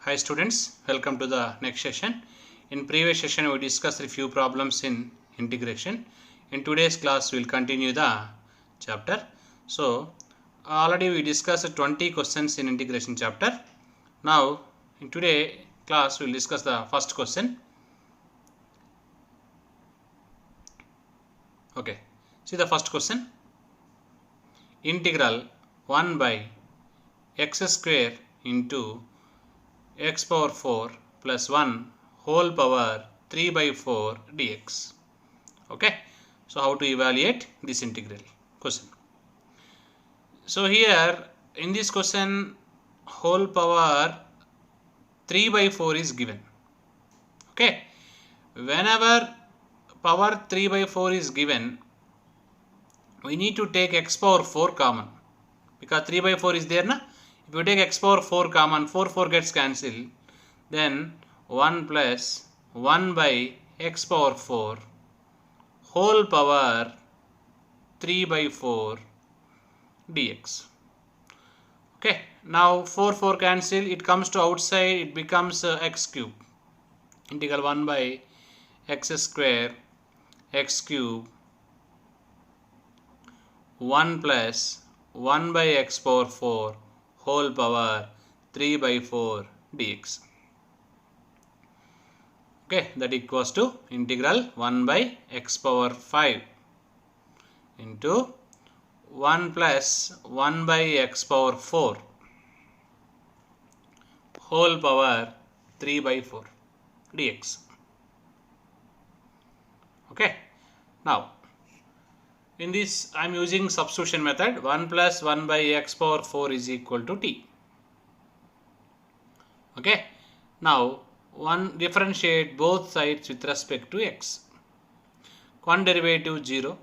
Hi students, welcome to the next session. In previous session we discussed a few problems in integration. In today's class we will continue the chapter. So already we discussed 20 questions in integration chapter. Now in today class we will discuss the first question. Okay, see the first question. Integral 1 by x square into x power 4 plus 1 whole power 3 by 4 dx. Okay, so how to evaluate this integral question? So here in this question whole power 3 by 4 is given. Okay, whenever power 3 by 4 is given, we need to take x power 4 common, because 3 by 4 is there na. If you take x power 4 common, 4 gets cancelled, then 1 plus 1 by x power 4 whole power 3 by 4 dx. Okay, now 4 cancel, it comes to outside, it becomes x cube. Integral 1 by x square x cube 1 plus 1 by x power 4 whole power 3 by 4 dx. Okay, that equals to integral 1 by x power 5 into 1 plus 1 by x power 4 whole power 3 by 4 dx. Okay, now in this I am using substitution method. 1 plus 1 by x power 4 is equal to t. Okay, now one differentiate both sides with respect to x. One derivative 0,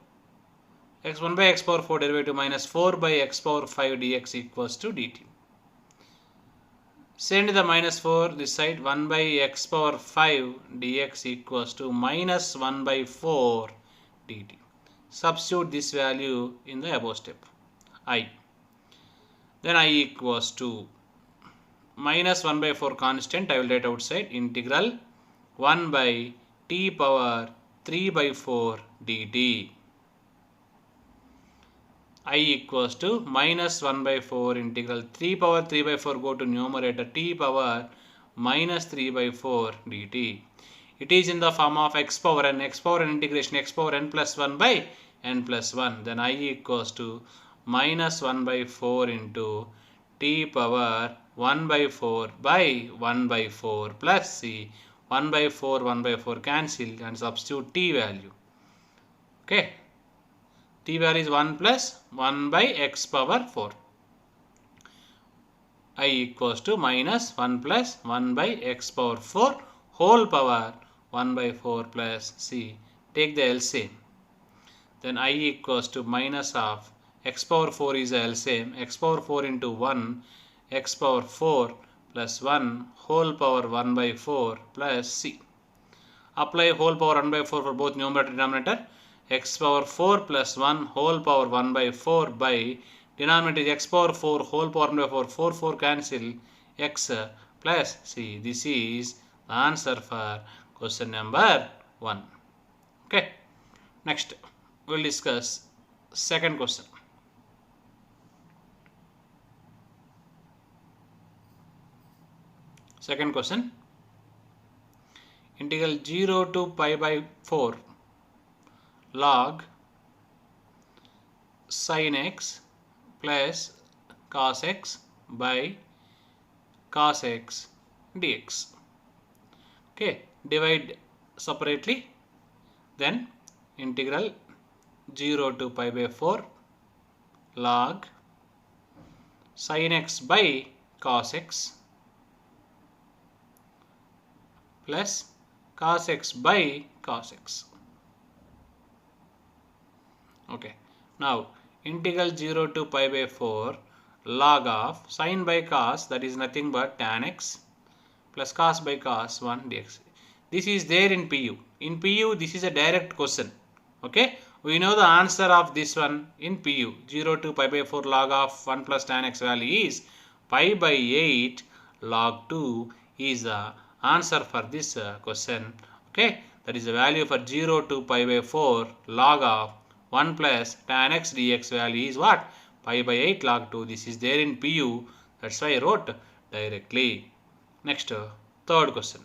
x1 by x power 4 derivative minus 4 by x power 5 dx equals to dt. Send the minus 4 this side, 1 by x power 5 dx equals to minus 1 by 4 dt. Substitute this value in the above step, I. Then I equals to minus 1 by 4 constant, I will write outside, integral 1 by t power 3 by 4 dt. I equals to minus 1 by 4 integral 3 power 3 by 4 go to numerator t power minus 3 by 4 dt. It is in the form of x power n integration x power n plus 1 by n plus 1. Then I equals to minus 1 by 4 into t power 1 by 4 by 1 by 4 plus c. 1 by 4 cancel and substitute t value. Okay, t value is 1 plus 1 by x power 4. I equals to minus 1 plus 1 by x power 4 whole power 1 by 4 plus c. Take the LCM. Then I equals to minus of x power 4 is the LCM. X power 4 into 1 x power 4 plus 1 whole power 1 by 4 plus c. Apply whole power 1 by 4 for both numerator and denominator. X power 4 plus 1 whole power 1 by 4 by denominator is x power 4 whole power 1 by 4. 4 cancel, x plus c. This is the answer for question number 1. Okay, next we will discuss second question. Second question, integral 0 to pi by 4 log sin x plus cos x by cos x dx. Okay, divide separately. Then integral 0 to pi by 4 log sin x by cos x plus cos x by cos x. Okay, now integral 0 to pi by 4 log of sin by cos, that is nothing but tan x plus cos by cos 1 dx. This is there in PU. In PU this is a direct question. Okay, we know the answer of this one in PU. 0 to pi by 4 log of 1 plus tan x value is pi by 8 log 2 is the answer for this question. Okay, that is the value for 0 to pi by 4 log of 1 plus tan x dx value is what? Pi by 8 log 2. This is there in PU. That's why I wrote directly. Next, third question.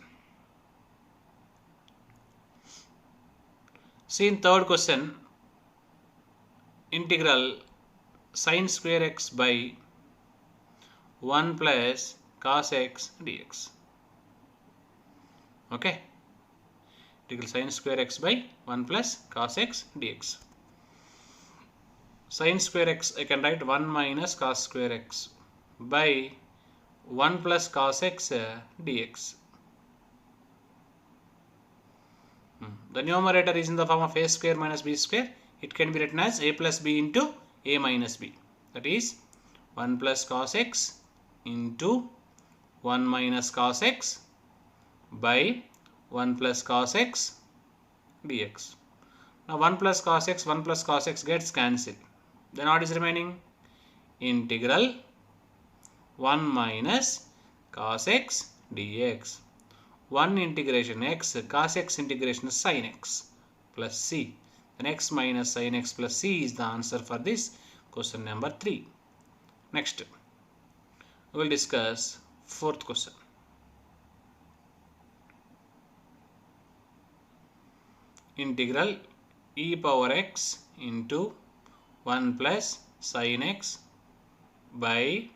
See in third question, integral sin square x by 1 plus cos x dx. Okay, integral sin square x by 1 plus cos x dx. Sin square x, I can write 1 minus cos square x by 1 plus cos x dx. The numerator is in the form of a square minus b square. It can be written as a plus b into a minus b. That is 1 plus cos x into 1 minus cos x by 1 plus cos x dx. Now 1 plus cos x gets cancelled. Then what is remaining? Integral 1 minus cos x dx. 1 integration x, cos x integration sin x plus c. Then x minus sin x plus c is the answer for this question number 3. Next, we will discuss fourth question. Integral e power x into 1 plus sin x by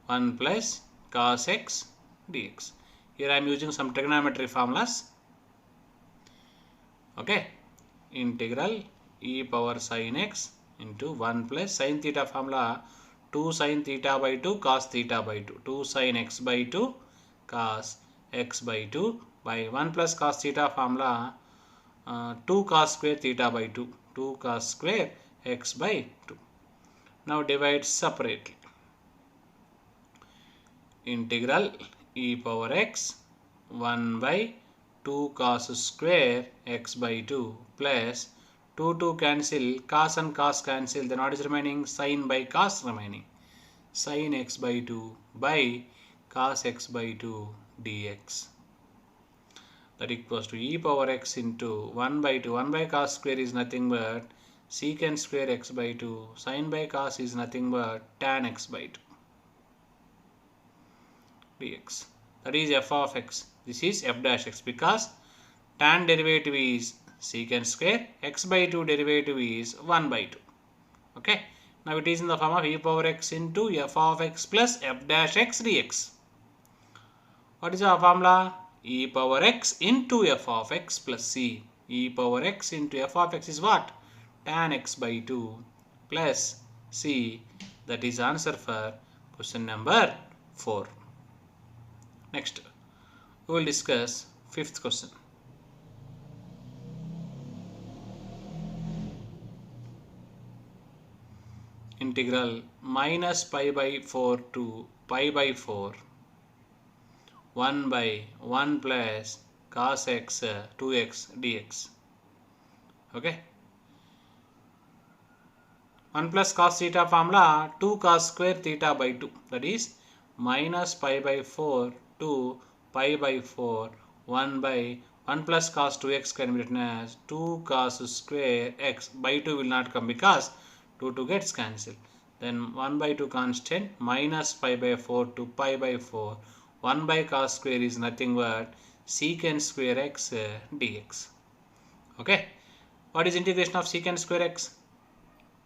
1 plus cos x dx. Here I am using some trigonometry formulas. Okay, integral e power sin x into 1 plus sin theta formula 2 sin theta by 2 cos theta by 2. 2 sin x by 2 cos x by 2 by 1 plus cos theta formula 2 cos square theta by 2. 2 cos square x by 2. Now divide separately. Integral e power x 1 by 2 cos square x by 2 plus 2 cancel, cos and cos cancel, then what is remaining? Sin by cos remaining. Sin x by 2 by cos x by 2 dx. That equals to e power x into 1 by 2. 1 by cos square is nothing but secant square x by 2. Sin by cos is nothing but tan x by 2 dx. That is f of x. This is f dash x because tan derivative is secant square, x by 2 derivative is 1 by 2. Okay. Now it is in the form of e power x into f of x plus f dash x dx. What is our formula? E power x into f of x plus c. E power x into f of x is what? Tan x by 2 plus c. That is answer for question number 4. Next, we will discuss fifth question. Integral minus pi by 4 to pi by 4 1 by 1 plus cos x 2x dx. Okay. 1 plus cos theta formula 2 cos square theta by 2. That is minus pi by 4 to pi by 4 1 by 1 plus cos 2x can be written as 2 cos square x by 2 will not come because 2 gets cancelled. Then 1 by 2 constant minus pi by 4 to pi by 4. 1 by cos square is nothing but secant square x dx. Okay. What is integration of secant square x?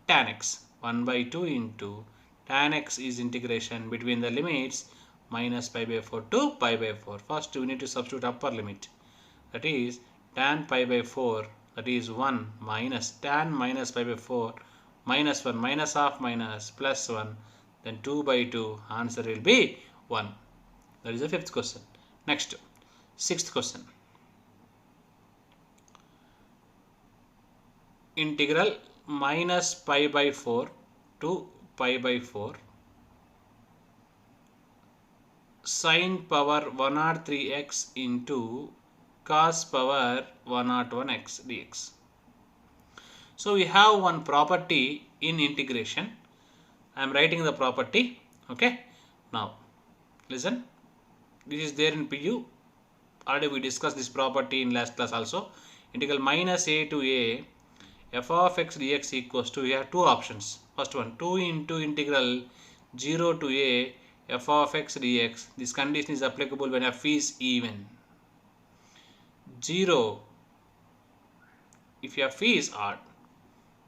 Tan x. 1 by 2 into tan x is integration between the limits minus pi by 4 to pi by 4. First we need to substitute upper limit. That is tan pi by 4, that is 1 minus tan minus pi by 4 minus 1 minus half minus plus 1. Then 2 by 2 answer will be 1. That is the fifth question. Next, sixth question. Integral minus pi by 4 to pi by 4 sin power 103x into cos power 101x dx. So we have one property in integration. I am writing the property. Okay. Now listen. This is there in PU. Already we discussed this property in last class also. Integral minus a to a f of x dx equals to, we have two options. First one, 2 into integral 0 to a f of x dx. This condition is applicable when f is even. 0 if f is odd.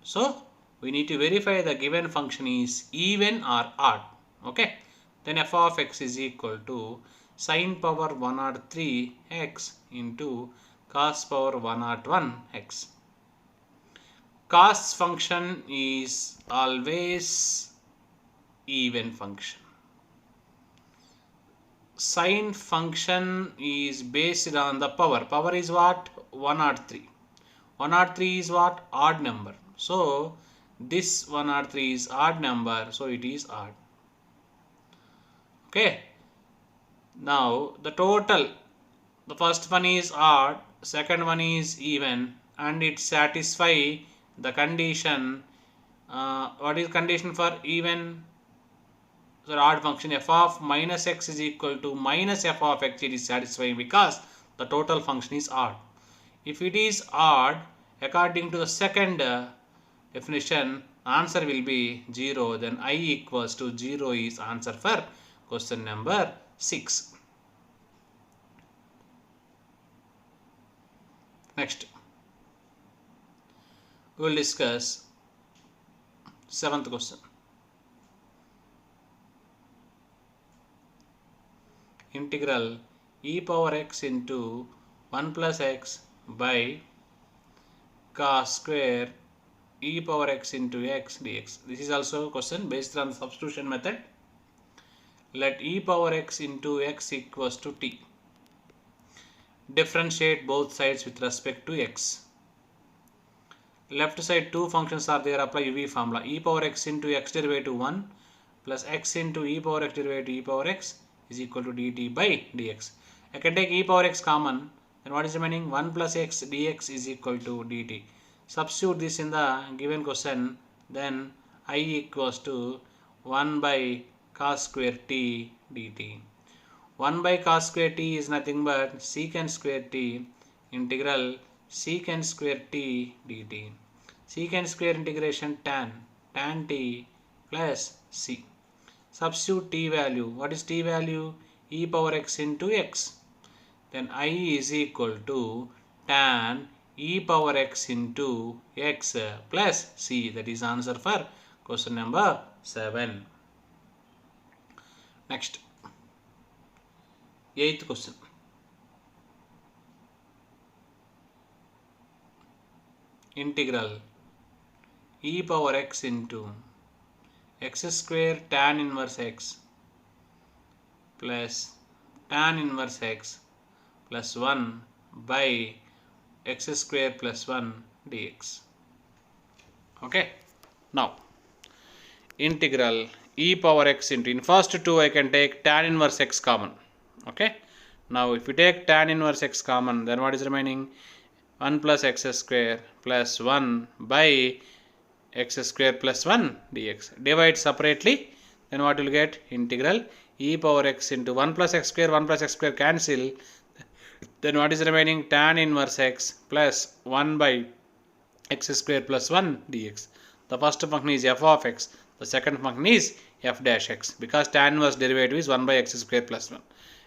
So we need to verify the given function is even or odd. Okay. Then f of x is equal to sin power 103 x into cos power 101 x. Cos function is always even function. Sin function is based on the power. Power is what? 103. 103 is what? Odd number. So this 103 is odd number, so it is odd. Okay. Now the total, the first one is odd, second one is even, and it satisfy the condition. What is condition for even? The odd function f of minus x is equal to minus f of x. It is satisfying because the total function is odd. If it is odd, according to the second definition, answer will be 0. Then I equals to 0 is answer for question number 6. Next, we will discuss 7th question. Integral e power x into 1 plus x by cos square e power x into x dx. This is also a question based on the substitution method. Let e power x into x equals to t. Differentiate both sides with respect to x. Left side two functions are there, apply UV formula. E power x into x derivative 1 plus x into e power x derivative e power x is equal to dt by dx. I can take e power x common, then what is remaining? 1 plus x dx is equal to dt. Substitute this in the given question, then I equals to 1 by cos square t dt. 1 by cos square t is nothing but secant square t integral secant square t dt. Secant square integration tan t plus c. Substitute t value. What is t value? E power x into x. Then I is equal to tan e power x into x plus c. That is answer for question number 7. Next, 8th question. Integral e power x into x square tan inverse x plus tan inverse x plus 1 by x square plus 1 dx. Okay. Now, integral e power x into, in first two I can take tan inverse x common. Okay. Now, if you take tan inverse x common, then what is remaining? 1 plus x square plus 1 by x square plus 1 dx. Divide separately, then what will get? Integral e power x into 1 plus x square cancel. Then what is remaining? Tan inverse x plus 1 by x square plus 1 dx. The first function is f of x. The second function is f dash x, because tan inverse derivative is 1 by x square plus 1.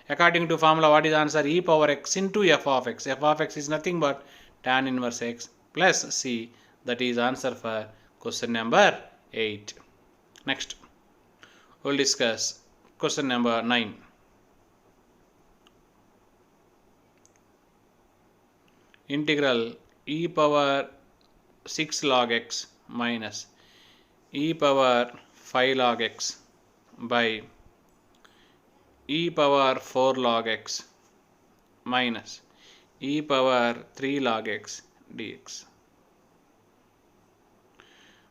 According to formula, what is answer? E power x into f of x. F of x is nothing but tan inverse x plus c. That is answer for question number 8. Next, we will discuss question number 9. Integral e power 6 log x minus e power 5 log x by e power 4 log x minus e power 3 log x dx.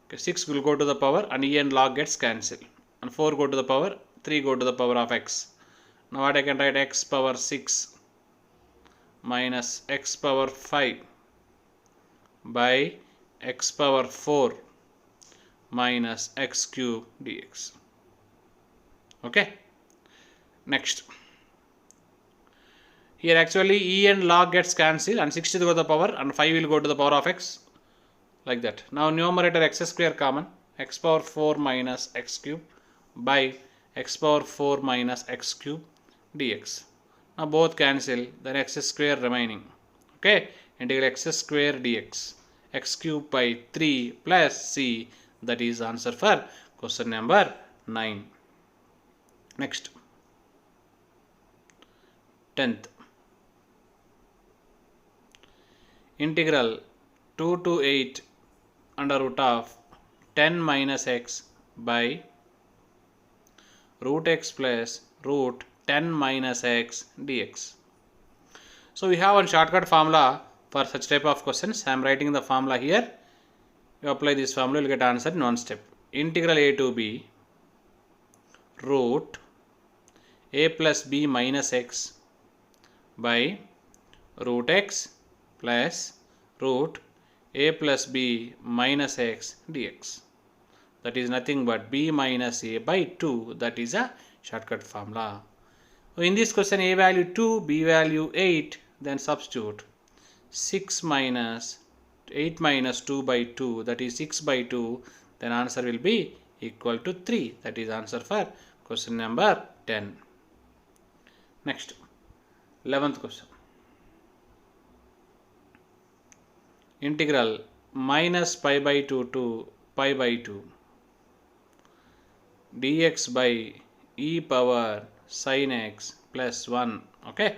Okay, 6 will go to the power and e and log gets cancelled, and 4 go to the power, 3 go to the power of x. Now what I can write? X power 6 minus x power 5 by x power 4 minus x cube dx. Okay. Next, Here actually e and log gets cancelled and 6 to the power and 5 will go to the power of x, like that. Now numerator x square common, x power 4 minus x cube by x power 4 minus x cube dx. Now both cancel, then x square remaining. Okay, integral x square dx, x cube by 3 plus c, that is answer for question number 9. Next, 10th. Integral 2 to 8 under root of 10 minus x by root x plus root 10 minus x dx. So we have one shortcut formula for such type of questions. I am writing the formula here. You apply this formula, you will get answer in one step. Integral a to b root a plus b minus x by root x plus root a plus b minus x dx. That is nothing but b minus a by 2. That is a shortcut formula. So in this question, a value 2, b value 8, then substitute 6 minus 8 minus 2 by 2, that is 6 by 2, then answer will be equal to 3. That is answer for question number 10. Next, 11th question. Integral minus pi by 2 to pi by 2 dx by e power sin x plus 1. Okay.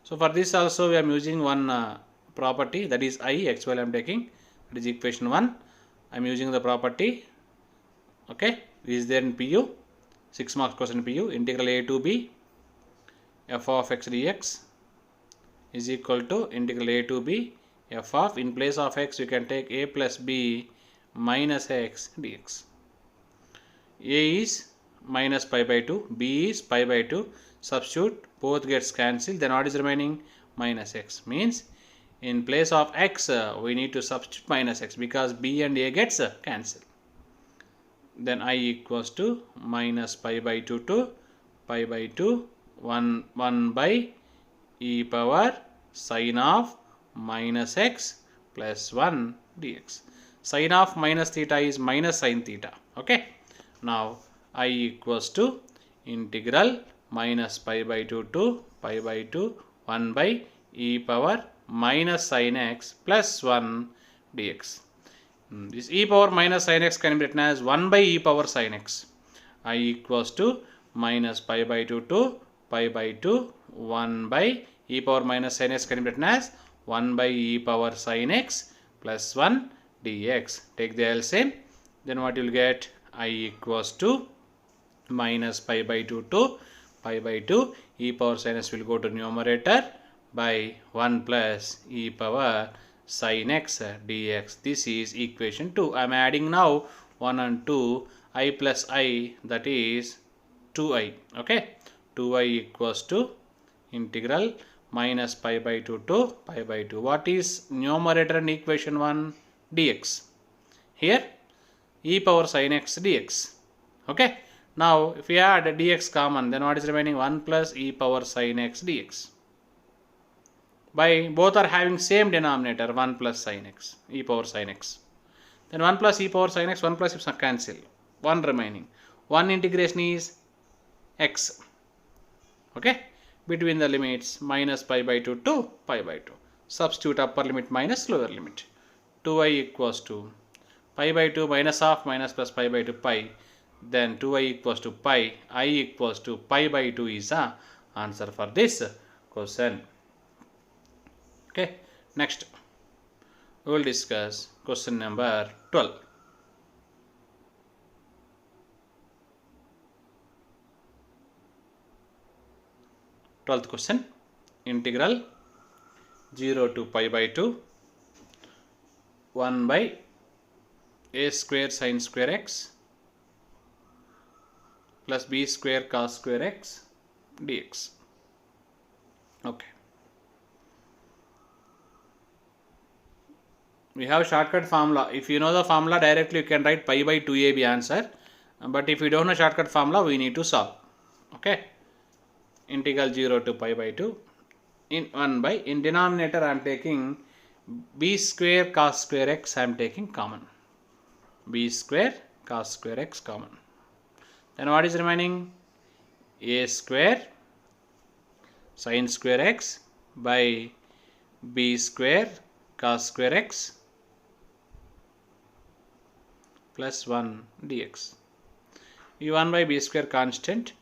So for this also we are using one property, that is I, x value I am taking, that is equation 1. I am using the property. Okay. Is there in PU? 6 marks question PU. Integral a to b f of x dx is equal to integral a to b f of, in place of x we can take a plus b minus x dx. A is minus pi by 2, b is pi by 2, substitute, both gets cancelled, then what is remaining? Minus x. Means in place of x we need to substitute minus x because b and a gets cancelled. Then I equals to minus pi by 2 to pi by 2 1 by e power sin of minus x plus 1 dx. Sin of minus theta is minus sin theta. Okay. Now I equals to integral minus pi by 2 to pi by 2 1 by e power minus sin x plus 1 dx. This e power minus sin x can be written as 1 by e power sin x. I equals to minus pi by 2 to pi by 2 1 by e power minus sin x can be written as 1 by e power sin x plus 1 dx. Take the LCM, then what you will get? I equals to minus pi by 2 to pi by 2 e power sin x will go to numerator by 1 plus e power sin x dx. This is equation 2. I am adding now 1 and 2, I plus I, that is 2i. Okay, 2i equals to integral minus pi by 2 to pi by 2. What is numerator in equation 1? Dx. Here e power sin x dx. Okay. Now if we add dx common, then what is remaining? 1 plus e power sin x dx. By both are having same denominator, 1 plus sin x, e power sin x. Then 1 plus e power sin x, 1 plus is cancel. 1 remaining. 1 integration is x. Okay. Between the limits minus pi by 2 to pi by 2. Substitute upper limit minus lower limit. 2i equals to pi by 2 minus half minus plus pi by 2 pi. Then 2i equals to pi. I equals to pi by 2 is the answer for this question. Okay. Next, we will discuss question number 12. Twelfth question, integral 0 to pi by 2 1 by a square sin square x plus b square cos square x dx. Okay. We have shortcut formula. If you know the formula directly, you can write pi by 2ab answer. But if you don't know shortcut formula, we need to solve. Okay. Integral 0 to pi by 2 in 1 by, in denominator I am taking b square cos square x, I am taking common. B square cos square x common. Then what is remaining? A square sin square x by b square cos square x plus 1 dx. E1 by b square constant,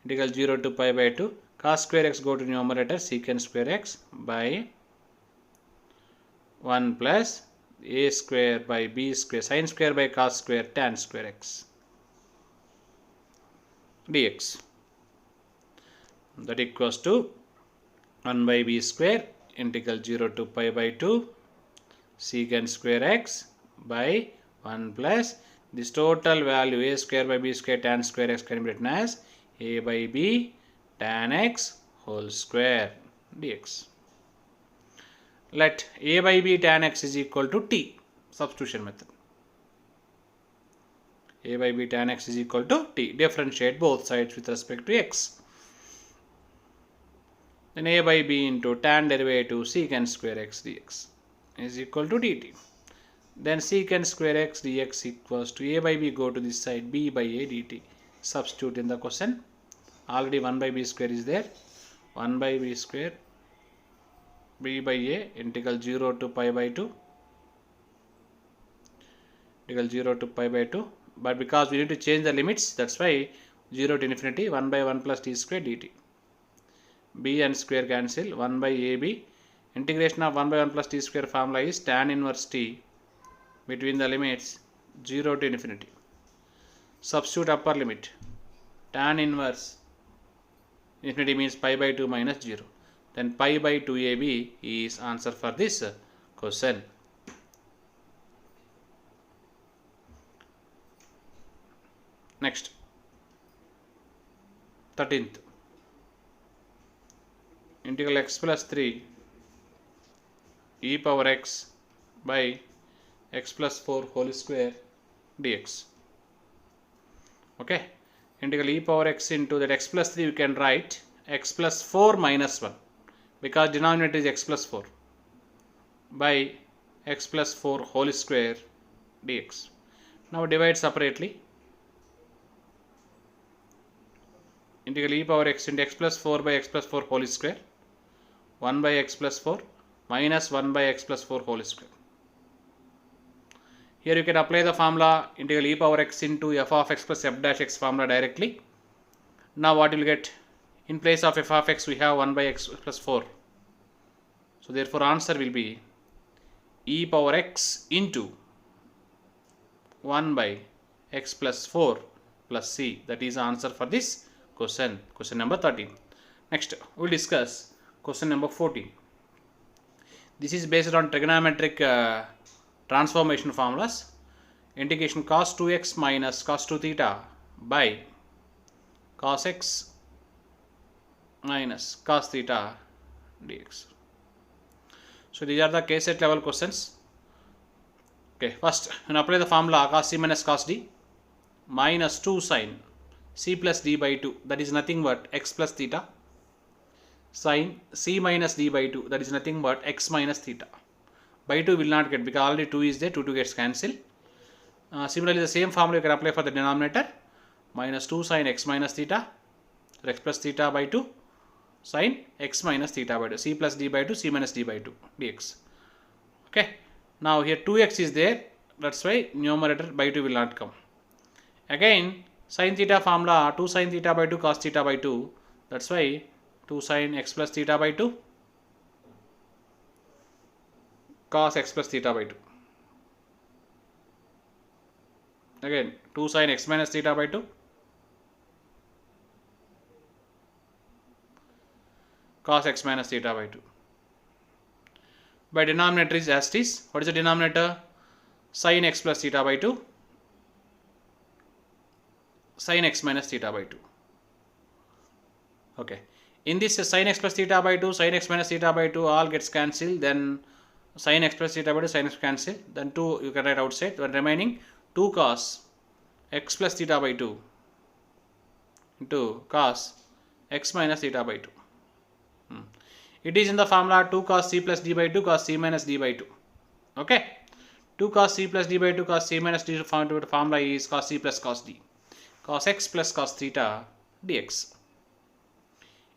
integral 0 to pi by 2, cos square x go to numerator, secant square x by 1 plus a square by b square sin square by cos square tan square x dx. That equals to 1 by b square integral 0 to pi by 2 secant square x by 1 plus this total value a square by b square tan square x can be written as a by b tan x whole square dx. Let a by b tan x is equal to t, substitution method. A by b tan x is equal to t. Differentiate both sides with respect to x. Then a by b into tan derivative secant square x dx is equal to dt. Then secant square x dx equals to a by b go to this side, b by a dt. Substitute in the question. Already 1 by b square is there. 1 by b square b by a integral 0 to pi by 2 integral 0 to pi by 2, but because we need to change the limits, that's why 0 to infinity 1 by 1 plus t square dt. b and square cancel, 1 by ab, integration of 1 by 1 plus t square formula is tan inverse t between the limits 0 to infinity. Substitute upper limit, tan inverse infinity means pi by 2 minus 0. Then pi by 2ab is answer for this question. Next, 13th, integral x plus 3 e power x by x plus 4 whole square dx. Okay, integral e power x into that x plus 3 you can write x plus 4 minus 1 because denominator is x plus 4 by x plus 4 whole square dx. Now divide separately. Integral e power x into x plus 4 by x plus 4 whole square 1 by x plus 4 minus 1 by x plus 4 whole square. Here you can apply the formula integral e power x into f of x plus f dash x formula directly. Now what you will get? In place of f of x we have 1 by x plus 4. So therefore answer will be e power x into 1 by x plus 4 plus c. That is the answer for this question, question number 13. Next we will discuss question number 14. This is based on trigonometric transformation formulas. Integration cos 2x minus cos 2 theta by cos x minus cos theta dx. So these are the case set level questions. Okay, first when apply the formula cos c minus cos d minus 2 sin c plus d by 2, that is nothing but x plus theta, sin c minus d by 2, that is nothing but x minus theta. By 2 will not get because already 2 is there, 2 gets cancelled. Similarly the same formula you can apply for the denominator, minus 2 sin x minus theta, x plus theta by 2 sin x minus theta by 2, c plus d by 2, c minus d by 2 dx. Okay, now here 2x is there, that's why numerator by 2 will not come. Again sin theta formula 2 sin theta by 2 cos theta by 2, that's why 2 sin x plus theta by 2 cos x plus theta by 2. Again 2 sin x minus theta by 2 cos x minus theta by 2. By denominator is as it is. What is the denominator? Sin x plus theta by 2 sin x minus theta by 2. Okay, in this sin x plus theta by 2 sin x minus theta by 2 all gets cancelled, then sin x plus theta by 2 sin x cancel, then 2 you can write outside, then remaining 2 cos x plus theta by 2 into cos x minus theta by 2. It is in the formula 2 cos c plus d by 2 cos c minus d by 2. Okay. 2 cos c plus d by 2 cos c minus d formula is cos c plus cos d. Cos x plus cos theta dx.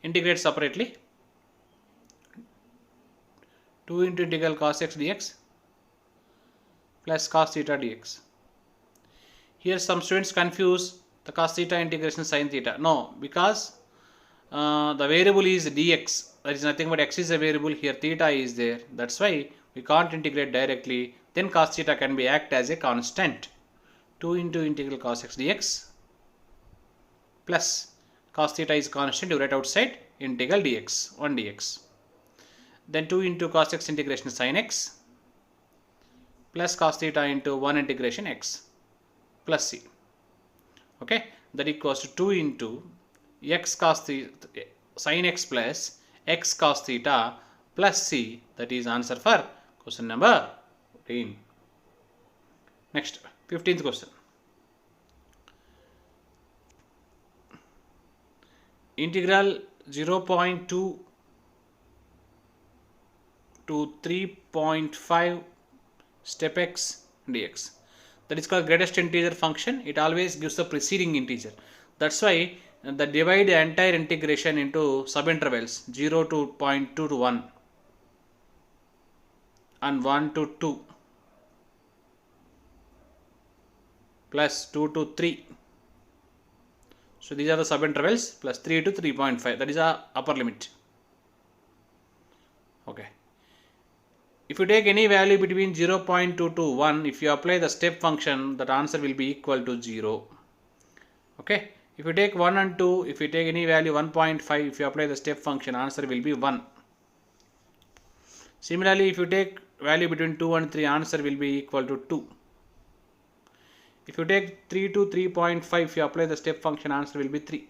Integrate separately. 2 into integral cos x dx plus cos theta dx. Here some students confuse the cos theta integration sin theta. No, because the variable is dx. That is nothing but x is a variable. Here theta is there. That's why we can't integrate directly. Then cos theta can be act as a constant. 2 into integral cos x dx plus cos theta is constant. You write outside integral dx 1 dx. Then 2 into cos x integration sin x plus cos theta into 1 integration x plus c. Okay, that equals to 2 into x cos theta sin x plus x cos theta plus c. That is answer for question number 14. Next, 15th question. Integral 0.2 to 3.5 step x dx. That is called greatest integer function. It always gives the preceding integer. That's why the divide the entire integration into subintervals 0 to 0.2 to 1 and 1 to 2 plus 2 to 3. So these are the subintervals plus 3 to 3.5. That is our upper limit. Okay. If you take any value between 0.2 to 1, if you apply the step function, that answer will be equal to 0. Okay. If you take 1 and 2, if you take any value 1.5, if you apply the step function, answer will be 1. Similarly, if you take value between 2 and 3, answer will be equal to 2. If you take 3 to 3.5, if you apply the step function, answer will be 3.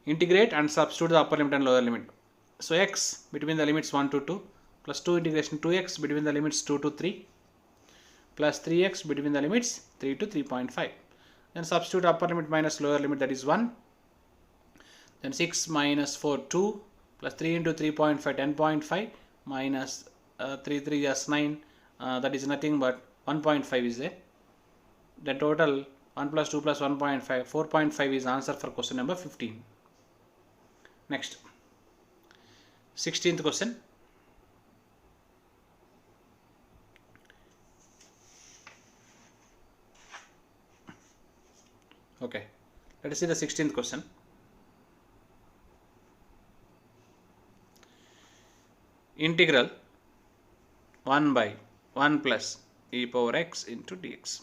Integrate and substitute the upper limit and lower limit. So x between the limits 1 to 2 plus 2 integration 2x between the limits 2 to 3 plus 3x between the limits 3 to 3.5. Then substitute upper limit minus lower limit, that is 1. Then 6 minus 4 2 plus 3 into 3.5 10.5 minus 3 3 is 9, that is nothing but 1.5 is there. The total 1 plus 2 plus 1.5 4.5 is answer for question number 15. Next, 16th question. Okay, let us see the 16th question. Integral 1 by 1 plus e power x into dx.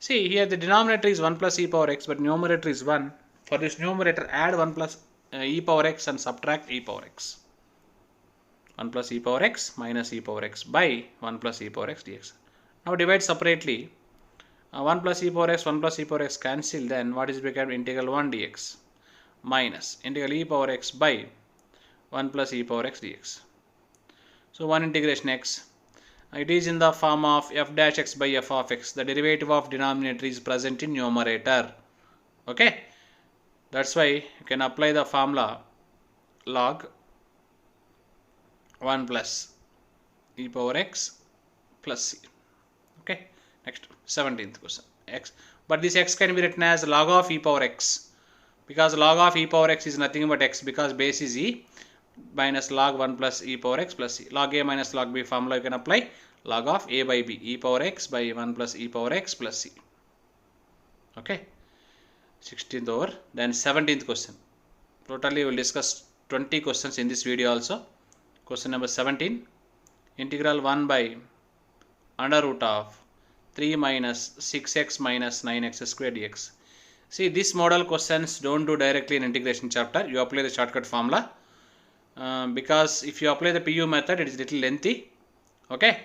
See, here the denominator is 1 plus e power x, but numerator is 1. For this numerator, add 1 plus e power x and subtract e power x. 1 plus e power x minus e power x by 1 plus e power x dx. Now divide separately. 1 plus e power x, 1 plus e power x cancel, then what is become integral 1 dx minus integral e power x by 1 plus e power x dx. So 1 integration x. It is in the form of f dash x by f of x. The derivative of denominator is present in numerator. Okay. That's why you can apply the formula log 1 plus e power x plus c. Okay. Next, 17th question. X. But this x can be written as log of e power x. Because log of e power x is nothing but x, because base is e minus log 1 plus e power x plus c. Log a minus log b formula you can apply. Log of a by b, e power x by 1 plus e power x plus c. Okay. 16th over. Then 17th question. Totally we will discuss 20 questions in this video also. Question number 17. Integral 1 by under root of 3 minus 6x minus 9x square dx. See, this model questions don't do directly in integration chapter. You apply the shortcut formula. Because if you apply the PU method, it is little lengthy. Okay.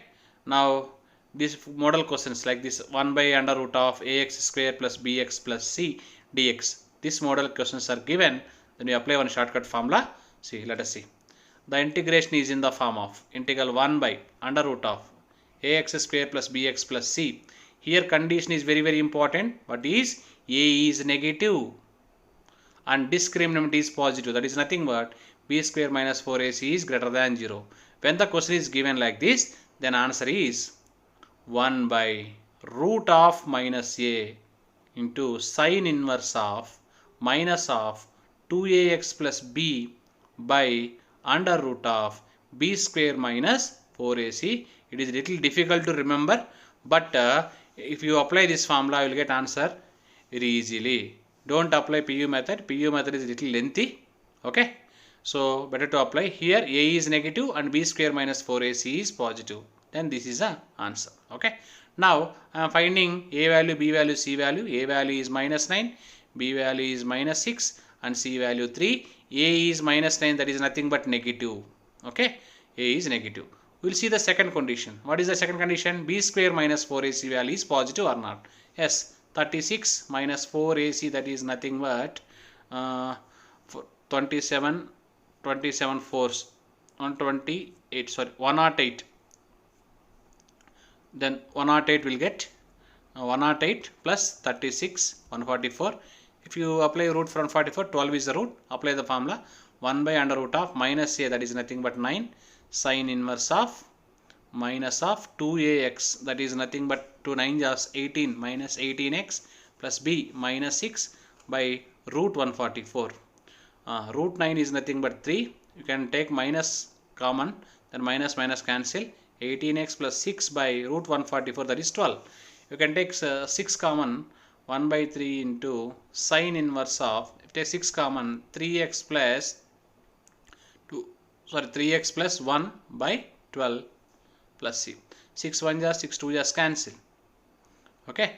Now, these model questions like this 1 by under root of ax square plus bx plus c dx. These model questions are given. Then you apply one shortcut formula. See, let us see. The integration is in the form of integral 1 by under root of ax square plus bx plus c. Here condition is very important. What is? A is negative and discriminant is positive. That is nothing but b square minus 4ac is greater than 0. When the question is given like this, then answer is 1 by root of minus a into sine inverse of minus of 2ax plus b by under root of b square minus 4ac. It is little difficult to remember, but if you apply this formula, you will get answer very easily. Don't apply PU method. PU method is little lengthy. Okay. So better to apply. Here a is negative and b square minus 4ac is positive. Then this is the answer. Okay. Now I am finding a value, b value, c value. A value is minus 9, b value is minus 6 and c value 3. A is minus 9, that is nothing but negative. Okay. A is negative. We will see the second condition. What is the second condition? B square minus 4ac value is positive or not? Yes. 36 minus 4ac, that is nothing but 27 fours 128, sorry, 108. Then 108 will get 108 plus 36 144. If you apply root from 44, 12 is the root. Apply the formula 1 by under root of minus a, that is nothing but 9, sine inverse of minus of 2ax, that is nothing but 2 9 is 18 minus 18x plus b minus 6 by root 144. Root 9 is nothing but 3. You can take minus common, then minus minus cancel. 18x plus 6 by root 144, that is 12. You can take 6 common, 1 by 3 into sine inverse of, if you take 6 common, 3x plus 3x plus 1 by 12 plus c. 6 1 just 6 2 just cancel. Okay.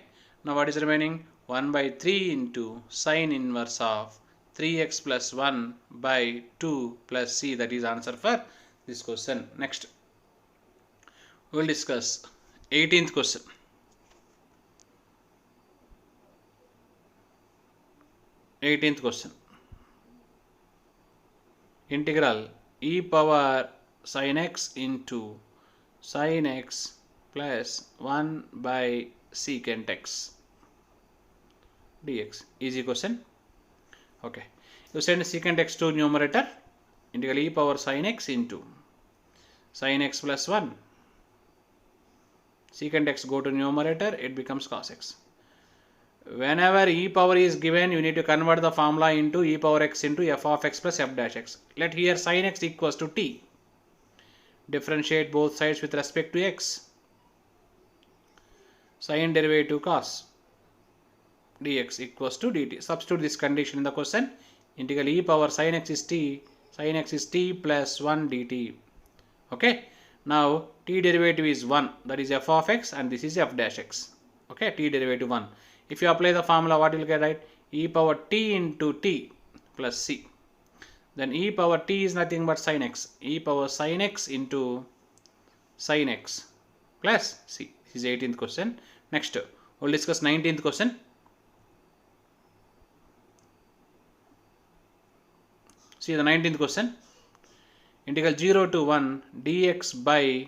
Now what is remaining? 1 by 3 into sine inverse of 3x plus 1 by 2 plus c, that is answer for this question. Next, we will discuss 18th question. Integral e power sin x into sin x plus 1 by secant x dx. Easy question. Okay. You send secant x to numerator. Integral e power sin x into sin x plus 1. Secant x go to numerator, it becomes cos x. Whenever e power is given, you need to convert the formula into e power x into f of x plus f dash x. Let here sin x equals to t. Differentiate both sides with respect to x. Sin derivative cos dx equals to dt. Substitute this condition in the question. Integral e power sin x is t. Sin x is t plus 1 dt. Okay. Now t derivative is 1, that is f of x, and this is f dash x. Okay. T derivative 1. If you apply the formula, what you will get, right? E power t into t plus c. Then e power t is nothing but sin x. E power sin x into sin x plus c. This is 18th question. Next, we will discuss 19th question. See the 19th question. Integral 0 to 1 dx by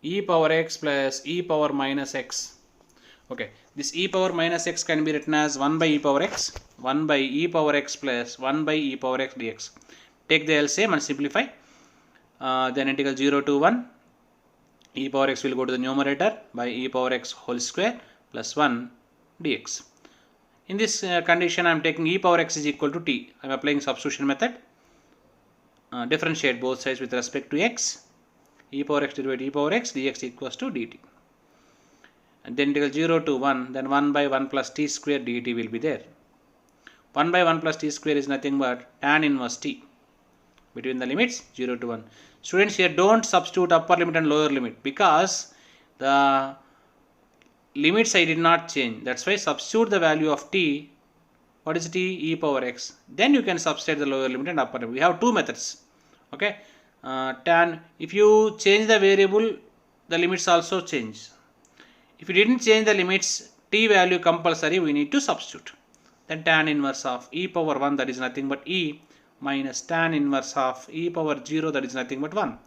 e power x plus e power minus x. Okay, this e power minus x can be written as 1 by e power x, 1 by e power x plus 1 by e power x dx. Take the LCM and simplify. Then integral 0 to 1 e power x will go to the numerator by e power x whole square plus 1 dx. In this condition, I am taking e power x is equal to t. I am applying substitution method. Differentiate both sides with respect to x. E power x derivative e power x dx equals to dt. And then integral 0 to 1, then 1 by 1 plus t square dt will be there. 1 by 1 plus t square is nothing but tan inverse t between the limits 0 to 1. Students, here don't substitute upper limit and lower limit because the limits I did not change. That's why substitute the value of t. What is t? E power x. Then you can substitute the lower limit and upper limit. We have two methods. Okay. Tan, if you change the variable, the limits also change. If you didn't change the limits, t value compulsory, we need to substitute. Then tan inverse of e power 1, that is nothing but e, minus tan inverse of e power 0, that is nothing but 1.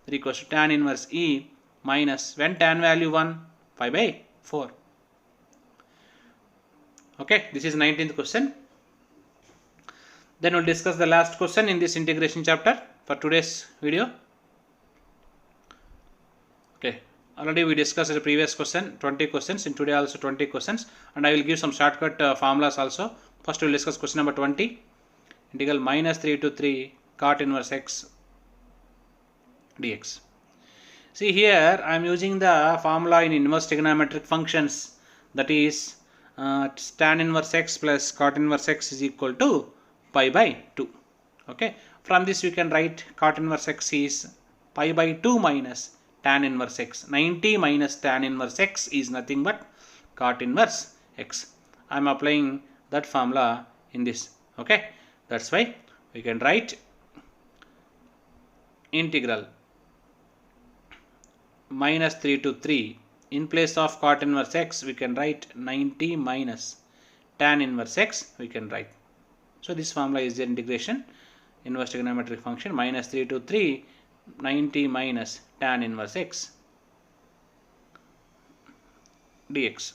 That equals to tan inverse e minus, when tan value 1, 5 by 4. Okay, this is 19th question. Then we'll discuss the last question in this integration chapter for today's video. Okay, already we discussed the previous question 20 questions, in today also 20 questions, and I will give some shortcut formulas also. First we will discuss question number 20, integral minus 3 to 3 cot inverse x dx. See here I am using the formula in inverse trigonometric functions, that is tan inverse x plus cot inverse x is equal to pi by 2. Okay, from this we can write cot inverse x is pi by 2 minus tan inverse x. 90 minus tan inverse x is nothing but cot inverse x. I am applying that formula in this. Okay, that's why we can write integral minus 3 to 3. In place of cot inverse x we can write 90 minus tan inverse x we can write. So this formula is the integration inverse trigonometric function minus 3 to 3 90 minus tan inverse x dx.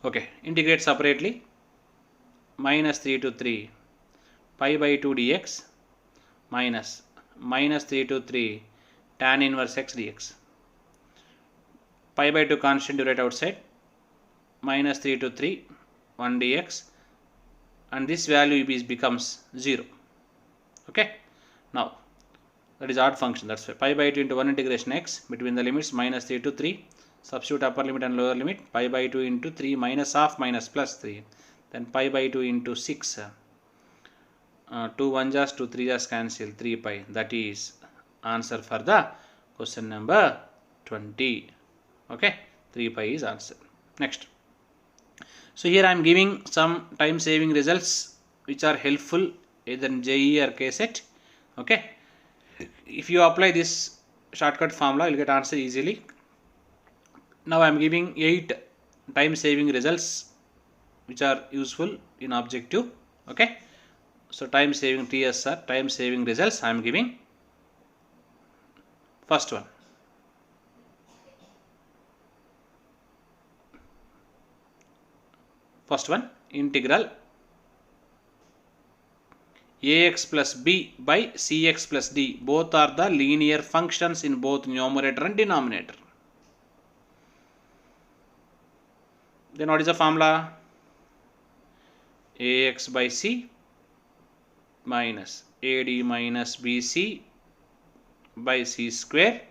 Okay, integrate separately. Minus 3 to 3 pi by 2 dx minus 3 to 3 tan inverse x dx. Pi by 2 constant you write outside. Minus 3 to 3 1 dx, and this value becomes 0. Okay, now that is odd function, that's why pi by 2 into 1 integration x between the limits minus 3 to 3, substitute upper limit and lower limit, pi by 2 into 3 minus half minus plus 3, then pi by 2 into 6, 2 1 just 2 3 just cancel, 3 pi. That is answer for the question number 20. Okay, 3 pi is answer. Next, so here I am giving some time saving results which are helpful either in JEE or KSET. Okay, if you apply this shortcut formula you will get answer easily. Now I am giving 8 time saving results which are useful in objective. Okay, so time saving TSR, time saving results I am giving. First one, integral ax plus b by cx plus d, both are the linear functions in both numerator and denominator. Then what is the formula? Ax by c minus ad minus bc by c square.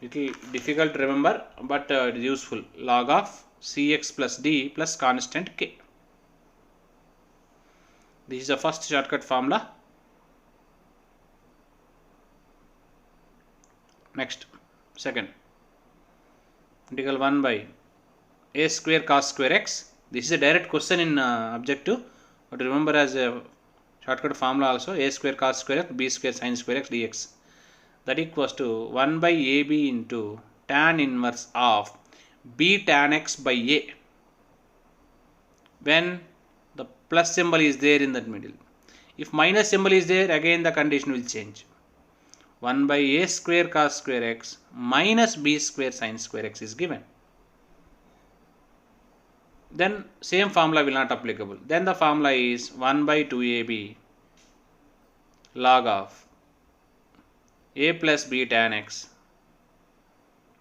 Little difficult to remember, but it is useful. Log of cx plus d plus constant k. This is the first shortcut formula. Next, second, integral 1 by a square cos square x. This is a direct question in objective, but remember as a shortcut formula also, a square cos square x b square sin square x dx. That equals to 1 by ab into tan inverse of b tan x by a, when the plus symbol is there in that middle. If minus symbol is there, again the condition will change. 1 by a square cos square x minus b square sin square x is given. Then same formula will not applicable. Then the formula is 1 by 2ab log of a plus b tan x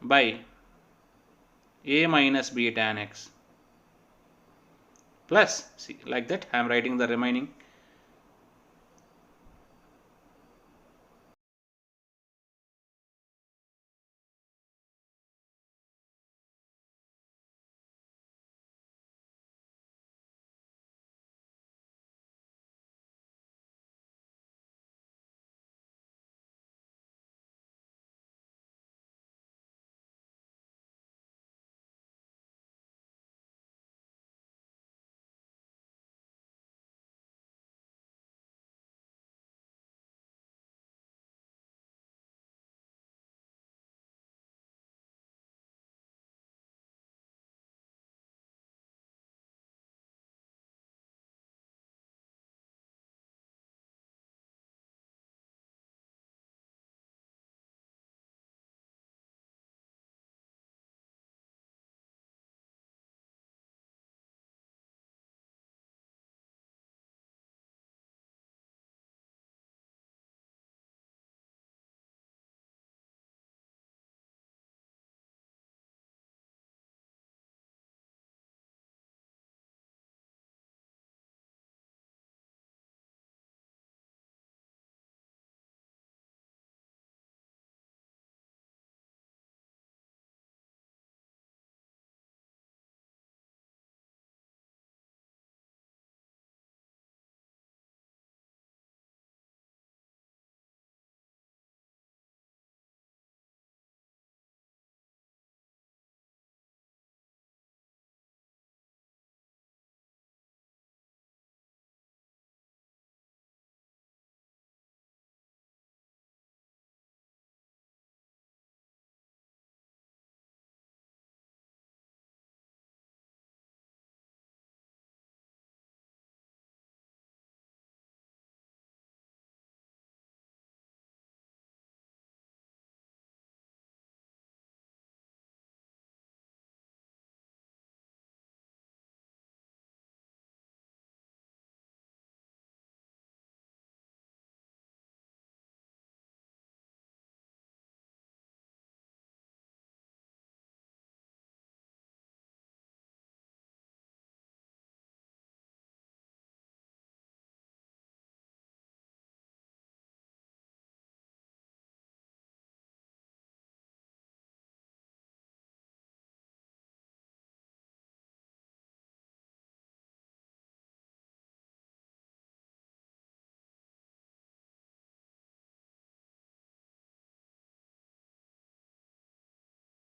by a minus b tan x plus c. Like that I am writing the remaining